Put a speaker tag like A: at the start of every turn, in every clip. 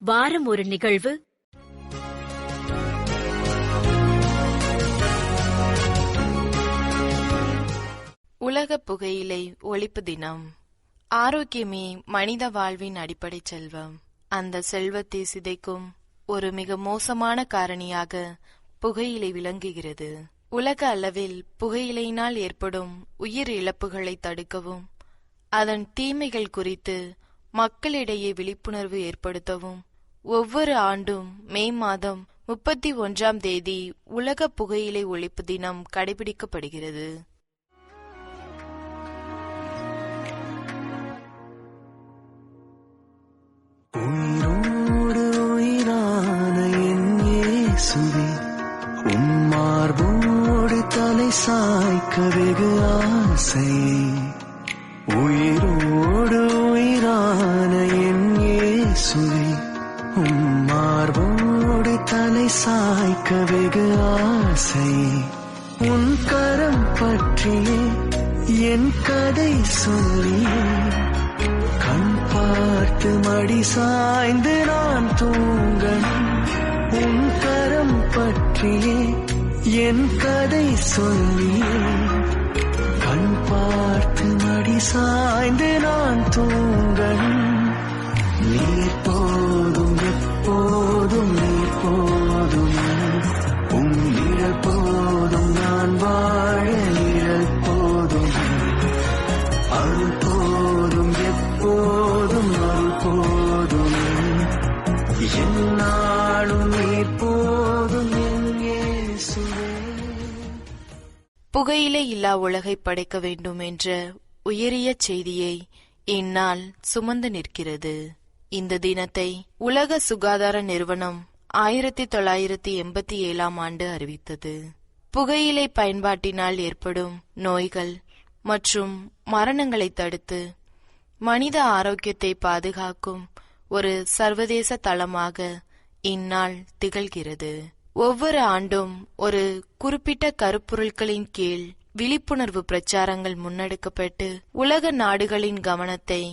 A: வாரம் ஒரு நிகழ்வு,
B: உலக புகையிலை ஒழிப்பு தினம். ஆரோக்கியமே மனித வாழ்வின் அடிப்படை செல்வம். அந்த செல்வத்தை சிதைக்கும் ஒரு மிக மோசமான காரணியாக புகையிலை விளங்குகிறது. உலக அளவில் புகையிலையினால் ஏற்படும் உயிர் இழப்புகளை தடுக்கவும், அதன் தீமைகள் குறித்து மக்களிடையே விழிப்புணர்வு ஏற்படுத்தவும் ஒவ்வொரு ஆண்டும் மே மாதம் 31ஆம் தேதி உலக புகையிலை ஒழிப்பு தினம் கடைபிடிக்கப்படுகிறது.
C: உயிரோடு உயிரான என் இயேசுவே, உம்மார்போடு தலை சாய்க்க வெகு ஆசை. உயிரோடு உயிரான என் இயேசுவே, உம்மார்போடு தலை சாய்க்க வெகு ஆசை. உன் கரம் பற்றியே என் கதை சொல்லியே, கண் பார்த்து மடி சாய்ந்து நான் தூங்கணும். உன் கரம் பற்றியே என் கதை சொல்லியே, கண் பார்த்து மடி சாய்ந்து நான் தூங்கணும். நீர் போதும் எப்போதும், நீர் போதும், உன் நிழல் போதும், நான் வாழ நிழல் போதும். அருள் போதும் எப்போதும், அருள் போதும், என்னாலும் நீர் போதும் என் இயேசுவே.
B: புகையிலை இல்லா உலகை படைக்க வேண்டும் என்ற உயரிய செய்தியை இந்நாள் சுமந்து நிற்கிறது. இந்த தினத்தை உலக சுகாதார நிறுவனம் 1987ஆம் ஆண்டு அறிவித்தது. புகையிலை பயன்பாட்டினால் ஏற்படும் நோய்கள் மற்றும் மரணங்களை தடுத்து மனித ஆரோக்கியத்தை பாதுகாக்கும் ஒரு சர்வதேச தளமாக இந்நாள் திகழ்கிறது. ஒவ்வொரு ஆண்டும் ஒரு குறிப்பிட்ட கருப்பொருட்களின் கீழ் விழிப்புணர்வு பிரச்சாரங்கள் முன்னெடுக்கப்பட்டு உலக நாடுகளின் கவனத்தை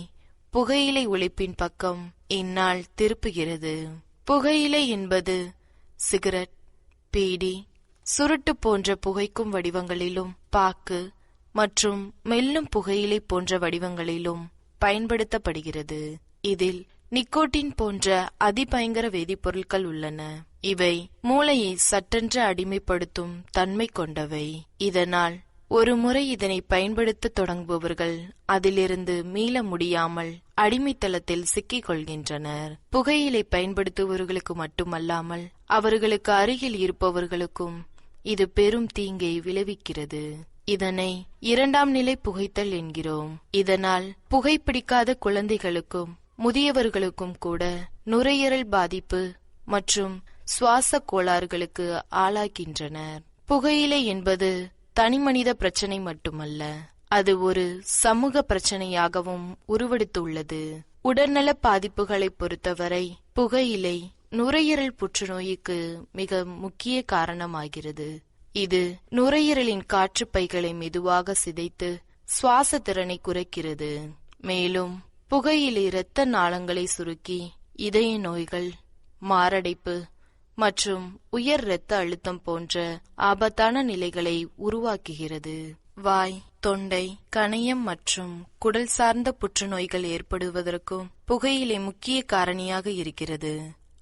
B: புகையிலை ஒழிப்பின் பக்கம் இந்நாள் திருப்புகிறது. புகையிலை என்பது சிகரெட், பீடி, சுருட்டு போன்ற புகைக்கும் வடிவங்களிலும், பாக்கு மற்றும் மெல்லும் புகையிலை போன்ற வடிவங்களிலும் பயன்படுத்தப்படுகிறது. இதில் நிக்கோட்டின் போன்ற அதிபயங்கர வேதிப்பொருட்கள் உள்ளன. இவை மூளையை சட்டென்று அடிமைப்படுத்தும் தன்மை கொண்டவை. இதனால் ஒரு முறை இதனை பயன்படுத்த தொடங்குபவர்கள் அதிலிருந்து மீள முடியாமல் அடிமைத்தளத்தில் சிக்கிக் கொள்கின்றனர். புகையிலை பயன்படுத்துபவர்களுக்கு மட்டுமல்லாமல் அவர்களுக்கு அருகில் இருப்பவர்களுக்கும் இது பெரும் தீங்கை விளைவிக்கிறது. இதனை 2ஆம் நிலை புகைத்தல் என்கிறோம். இதனால் புகைப்பிடிக்காத குழந்தைகளுக்கும் முதியவர்களுக்கும் கூட நுரையீரல் பாதிப்பு மற்றும் சுவாச கோளாறுகளுக்கு ஆளாகின்றனர். புகையிலை என்பது தனிமனித பிரச்சனை மட்டுமல்ல, அது ஒரு சமூக பிரச்சனையாகவும் உருவெடுத்துள்ளது. உடல்நல பாதிப்புகளை பொறுத்தவரை புகையிலை நுரையீரல் புற்றுநோய்க்கு மிக முக்கிய காரணமாகிறது. இது நுரையீரலின் காற்றுப்பைகளை மெதுவாக சிதைத்து சுவாச திறனை குறைக்கிறது. மேலும் புகையிலை இரத்த நாளங்களை சுருக்கி இதய நோய்கள், மாரடைப்பு மற்றும் உயர் இரத்த அழுத்தம் போன்ற ஆபத்தான நிலைகளை உருவாக்குகிறது. வாய், தொண்டை, கணையம் மற்றும் குடல் சார்ந்த புற்றுநோய்கள் ஏற்படுவதற்கும் புகையிலை முக்கிய காரணியாக இருக்கிறது.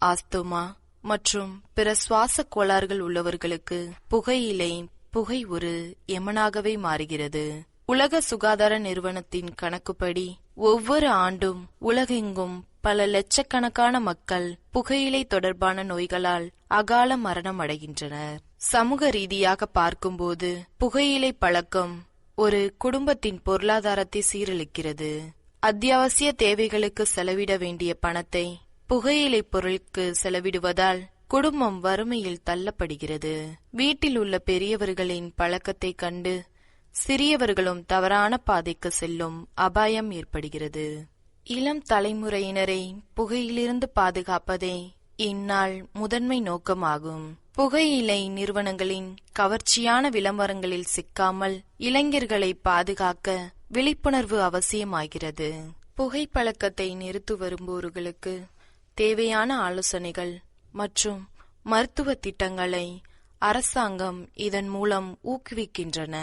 B: ஆஸ்துமா மற்றும் பிற சுவாச கோளாறுகள் உள்ளவர்களுக்கு புகை ஒரு எமனாகவே மாறுகிறது. உலக சுகாதார நிறுவனத்தின் கணக்குப்படி ஒவ்வொரு ஆண்டும் உலகெங்கும் பல லட்சக்கணக்கான மக்கள் புகையிலை தொடர்பான நோய்களால் அகால மரணம் அடைகின்றனர். சமூக ரீதியாக பார்க்கும்போது புகையிலை பழக்கம் ஒரு குடும்பத்தின் பொருளாதாரத்தை சீரழிக்கிறது. அத்தியாவசிய தேவைகளுக்கு செலவிட வேண்டிய பணத்தை புகையிலை பொருளுக்கு செலவிடுவதால் குடும்பம் வறுமையில் தள்ளப்படுகிறது. வீட்டில் உள்ள பெரியவர்களின் பழக்கத்தை கண்டு சிறியவர்களும் தவறான பாதைக்கு செல்லும் அபாயம் ஏற்படுகிறது. இளம் தலைமுறையினரை புகையிலிருந்து பாதுகாப்பதே இந்நாள் முதன்மை நோக்கமாகும். புகையிலை நிறுவனங்களின் கவர்ச்சியான விளம்பரங்களில் சிக்காமல் இளைஞர்களை பாதுகாக்க விழிப்புணர்வு அவசியமாகிறது. புகைப்பழக்கத்தை நிறுத்து வருபவர்களுக்கு தேவையான ஆலோசனைகள் மற்றும் மருத்துவ திட்டங்களை அரசாங்கம் இதன் மூலம் ஊக்குவிக்கின்றன.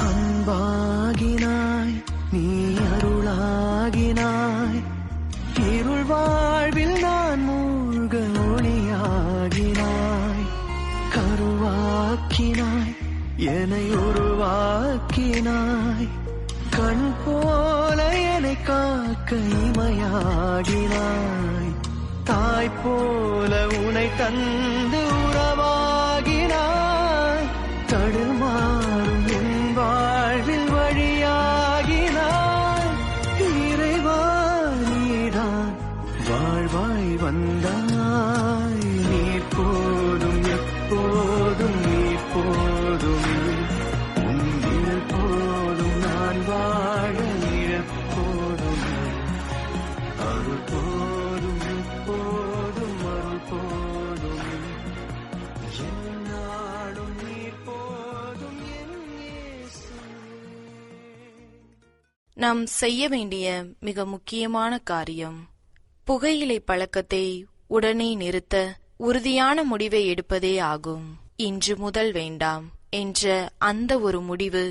C: அன்பாகினாய் நீ அருளாகினாய், இருள் வாழ்வில் நான் மூழ்க ஒளியாகினாய், கருவாக்கினாய் என்னை உருவாக்கினாய், கண் போல என்னை காக்க இமையாகினாய், தாய் போல உனை தந்து உறவாகினாய், தடுமாறும் என் வாழ்வில் வழியாகினாய், இறைவா நீதான் வாழ்வாய் வந்தாய், நீர் போதும் எப்போதும் நீர் போதும், உன் நிழல் போதும் நான் வாழ நிழப்போதும், அருள் போதும் எப்போதும் அருள் போதும், எந்நாளும் நீர் போதும் என் இயேசுவே.
B: நாம் செய்ய வேண்டிய மிக முக்கியமான காரியம் புகையிலை பழக்கத்தை உடனே நிறுத்த உறுதியான முடிவை எடுப்பதே ஆகும். இன்று முதல் வேண்டாம் என்ற அந்த ஒரு முடிவு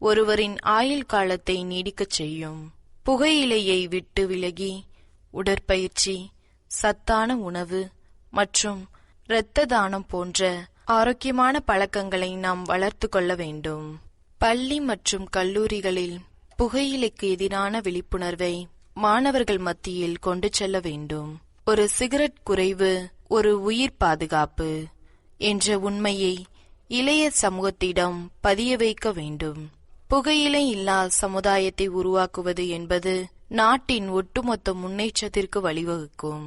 B: ஒருவரின் ஆயுள் காலத்தை நீடிக்கச் செய்யும். புகையிலையை விட்டு விலகி உடற்பயிற்சி, சத்தான உணவு மற்றும் இரத்த தானம் போன்ற ஆரோக்கியமான பழக்கங்களை நாம் வளர்த்து கொள்ள வேண்டும். பள்ளி மற்றும் கல்லூரிகளில் புகையிலைக்கு எதிரான விழிப்புணர்வை மாணவர்கள் மத்தியில் கொண்டு செல்ல வேண்டும். ஒரு சிகரெட் குறைவு ஒரு உயிர் பாதுகாப்பு என்ற உண்மையை இளைய சமூகத்திடம் பதிய வைக்க வேண்டும். புகையிலை இல்லா சமுதாயத்தை உருவாக்குவது என்பது நாட்டின் ஒட்டுமொத்த முன்னேற்றத்திற்கு வழிவகுக்கும்.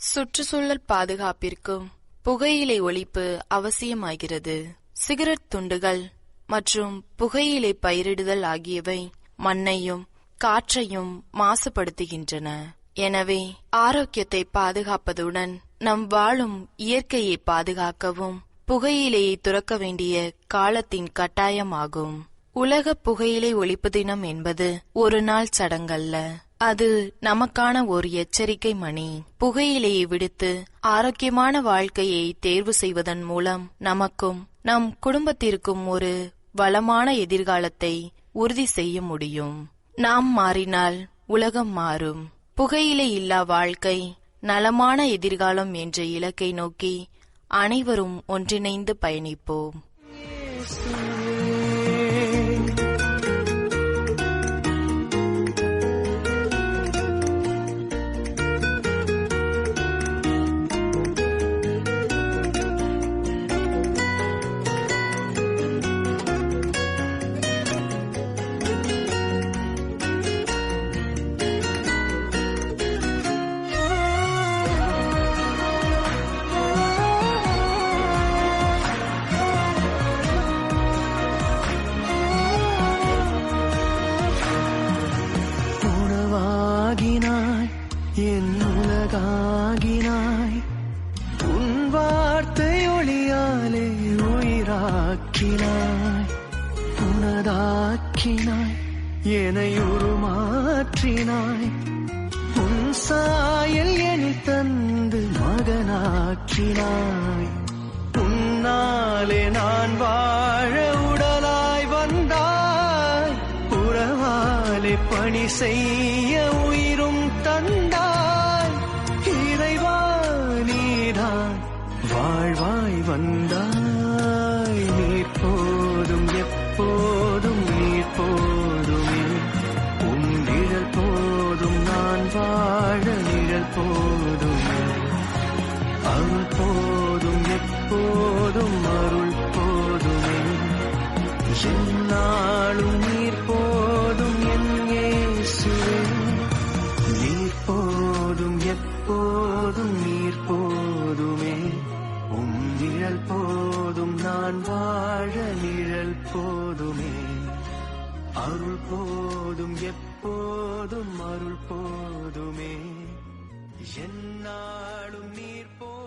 B: சுற்றுச்சூழல் பாதுகாப்பிற்கும் புகையிலை ஒழிப்பு அவசியமாகிறது. சிகரெட் துண்டுகள் மற்றும் புகையிலை பயிரிடுதல் ஆகியவை மண்ணையும் காற்றையும் மாசுபடுத்துகின்றன. எனவே ஆரோக்கியத்தை பாதுகாப்பதுடன் நம் வாழும் இயற்கையை பாதுகாக்கவும் புகையிலையை துறக்க வேண்டிய காலத்தின் கட்டாயமாகும். உலக புகையிலை ஒழிப்பு தினம் என்பது ஒரு நாள் சடங்கல்ல, அது நமக்கான ஒரு எச்சரிக்கை மணி. புகையிலையை விடுத்து ஆரோக்கியமான வாழ்க்கையை தேர்வு செய்வதன் மூலம் நமக்கும் நம் குடும்பத்திற்கும் ஒரு வளமான எதிர்காலத்தை உறுதி செய்ய முடியும். நாம் மாறினால் உலகம் மாறும். புகையிலை இல்லா வாழ்க்கை, நலமான எதிர்காலம் என்ற இலக்கை நோக்கி அனைவரும் ஒன்றிணைந்து பயணிப்போம்.
C: என் உலகாகினாய், உன் வார்த்தை ஒளியாலே உயிராக்கினாய், உனதாக்கினாய் என்னை உருமாற்றினாய், உன் சாயல் எனில் தந்து மகனாக்கினாய், உன்னாலே நான் வாழ உடலாய் வந்தாய், உறவாலே பணி செய்ய உயிரும் தந்தாய், இறைவா நீதான் வாழ்வாய் வந்தாய், நீர் போதும் எப்போதும் நீர் போதுமே, உன் நிழல் போதும் நான் வாழ நிழல் போதுமே, அருள் போதும் எப்போதும் அருள் போதுமே, எந்நாளும் நீர் போதும் என் இயேசுவே, எப்போதும் நீர் போதுமே, உம் நிழல் போதும் நான் வாழ நிழல் போதுமே. அருள் போதும் எப்போதும் அருள் போதுமே, என்னாலும் நீர் போதும்.